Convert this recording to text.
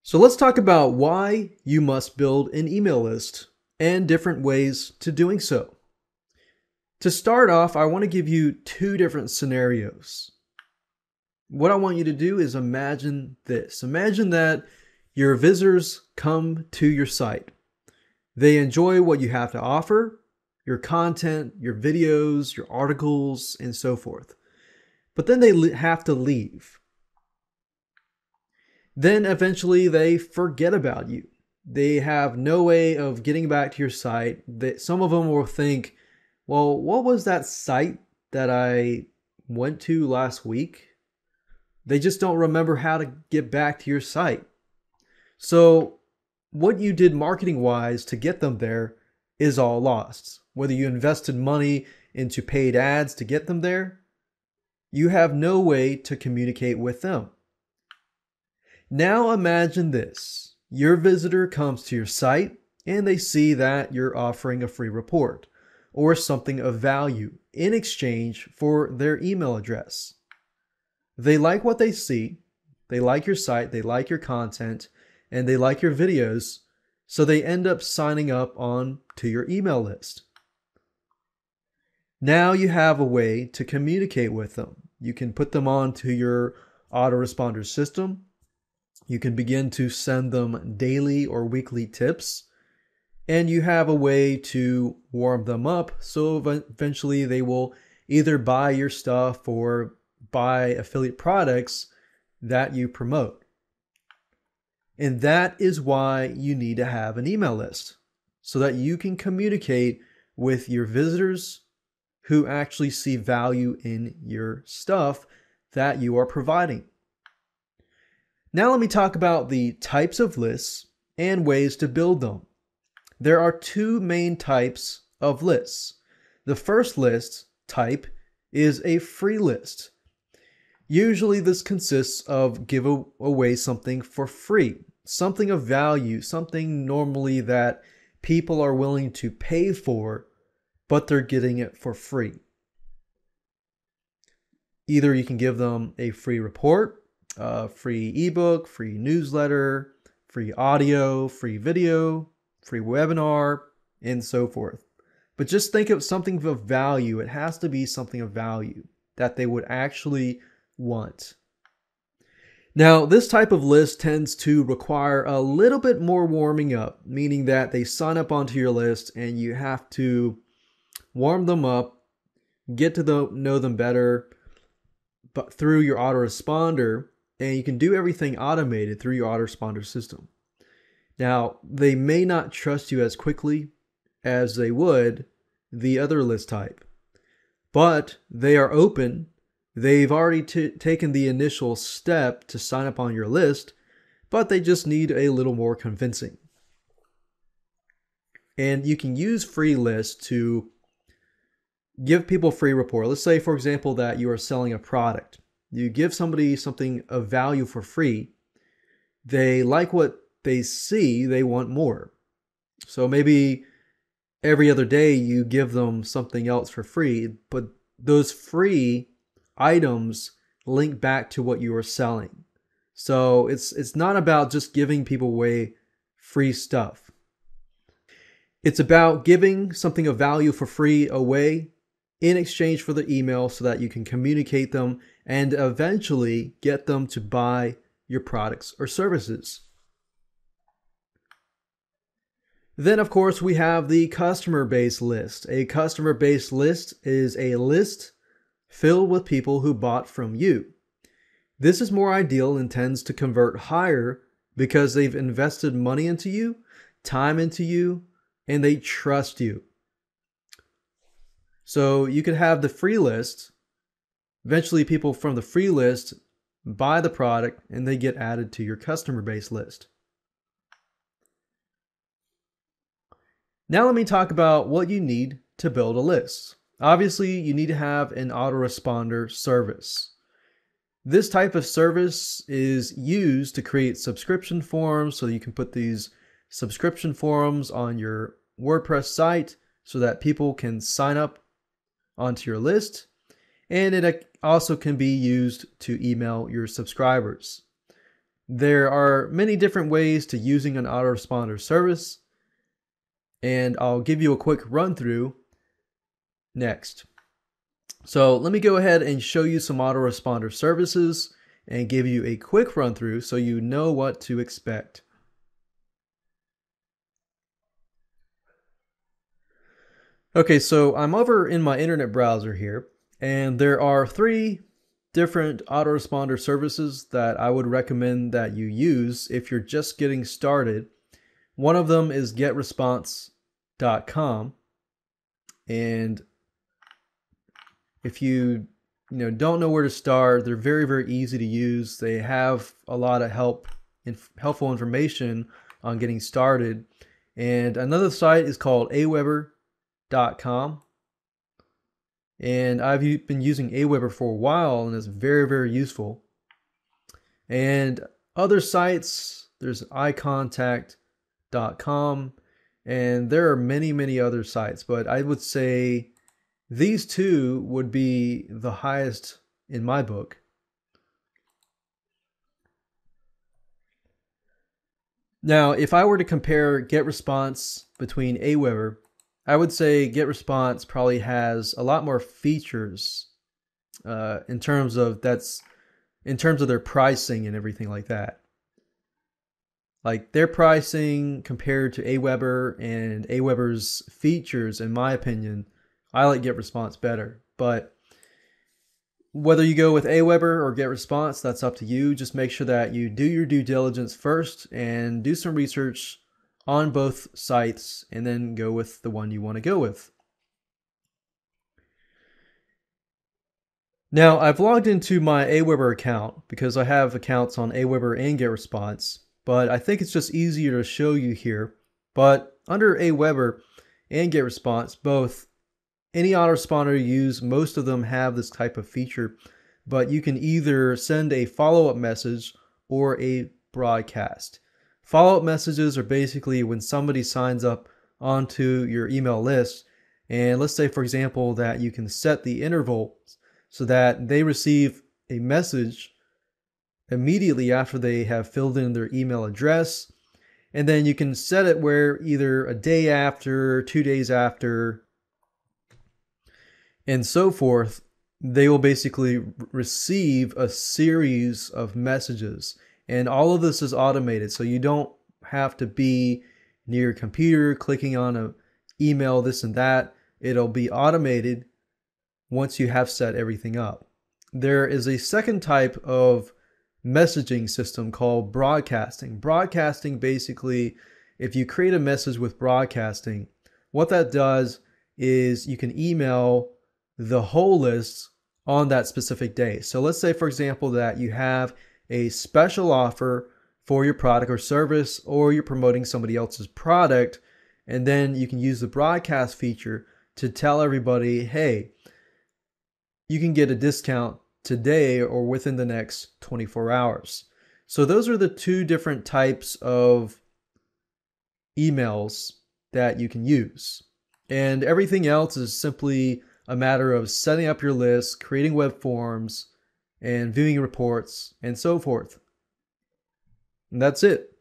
So let's talk about why you must build an email list and different ways to doing so. To start off, I want to give you two different scenarios. What I want you to do is imagine this. Imagine that your visitors come to your site. They enjoy what you have to offer, your content, your videos, your articles, and so forth. But then they have to leave. Then eventually they forget about you. They have no way of getting back to your site. Some of them will think, well, what was that site that I went to last week? They just don't remember how to get back to your site. So what you did marketing wise to get them there is all lost. Whether you invested money into paid ads to get them there, you have no way to communicate with them. Now imagine this. Your visitor comes to your site and they see that you're offering a free report or something of value in exchange for their email address. They like what they see, they like your site, they like your content, and they like your videos, so they end up signing up on to your email list. Now you have a way to communicate with them. You can put them onto your autoresponder system. You can begin to send them daily or weekly tips, and you have a way to warm them up so eventually they will either buy your stuff or buy affiliate products that you promote. And that is why you need to have an email list so that you can communicate with your visitors who actually see value in your stuff that you are providing. Now let me talk about the types of lists and ways to build them. There are two main types of lists. The first list type is a free list. Usually this consists of give away something for free, something of value, something normally that people are willing to pay for, but they're getting it for free. Either you can give them a free report, free ebook, free newsletter, free audio, free video, free webinar, and so forth. But just think of something of value. It has to be something of value that they would actually want. Now, this type of list tends to require a little bit more warming up, meaning that they sign up onto your list and you have to warm them up, get to know them better, but through your autoresponder, and you can do everything automated through your autoresponder system. Now, they may not trust you as quickly as they would the other list type, but they are open. They've already taken the initial step to sign up on your list, but they just need a little more convincing. And you can use free lists to give people free report. Let's say, for example, that you are selling a product. You give somebody something of value for free. They like what they see, they want more. So maybe every other day you give them something else for free, but those free items link back to what you are selling. So it's not about just giving people away free stuff. It's about giving something of value for free away in exchange for the email so that you can communicate them and eventually get them to buy your products or services. Then, of course, we have the customer-based list. A customer-based list is a list filled with people who bought from you. This is more ideal and tends to convert higher because they've invested money into you, time into you, and they trust you. So you could have the free list. Eventually people from the free list buy the product and they get added to your customer base list. Now let me talk about what you need to build a list. Obviously, you need to have an autoresponder service. This type of service is used to create subscription forms so you can put these subscription forms on your WordPress site so that people can sign up onto your list, and it also can be used to email your subscribers. There are many different ways to using an autoresponder service, and I'll give you a quick run through next. So let me go ahead and show you some autoresponder services and give you a quick run through so you know what to expect. Okay, so I'm over in my internet browser here, and there are 3 different autoresponder services that I would recommend that you use if you're just getting started. One of them is GetResponse.com, and if you don't know where to start, they're very, very easy to use. They have a lot of helpful information on getting started. And another site is called Aweber.com, and I've been using Aweber for a while, and it's very, very useful. And other sites, there's iContact.com, and there are many, many other sites, but I would say these 2 would be the highest in my book. Now, if I were to compare GetResponse between Aweber, I would say GetResponse probably has a lot more features in terms of their pricing and everything like that. Like their pricing compared to Aweber and Aweber's features, in my opinion, I like GetResponse better. But whether you go with Aweber or GetResponse, that's up to you. Just make sure that you do your due diligence first and do some research on both sites, and then go with the one you want to go with. Now, I've logged into my Aweber account because I have accounts on Aweber and GetResponse, but I think it's just easier to show you here. But under Aweber and GetResponse, both, any autoresponder you use, most of them have this type of feature, but you can either send a follow-up message or a broadcast. Follow-up messages are basically when somebody signs up onto your email list, and let's say, for example, that you can set the interval so that they receive a message immediately after they have filled in their email address, and then you can set it where either a day after, 2 days after, and so forth, they will basically receive a series of messages. And all of this is automated, so you don't have to be near your computer clicking on an email, this and that. It'll be automated once you have set everything up. There is a second type of messaging system called broadcasting. Broadcasting, basically, if you create a message with broadcasting, what that does is you can email the whole list on that specific day. So let's say, for example, that you have a special offer for your product or service, or you're promoting somebody else's product, and then you can use the broadcast feature to tell everybody, hey, you can get a discount today or within the next 24 hours. So those are the 2 different types of emails that you can use. And everything else is simply a matter of setting up your list, creating web forms, and viewing reports, and so forth. And that's it.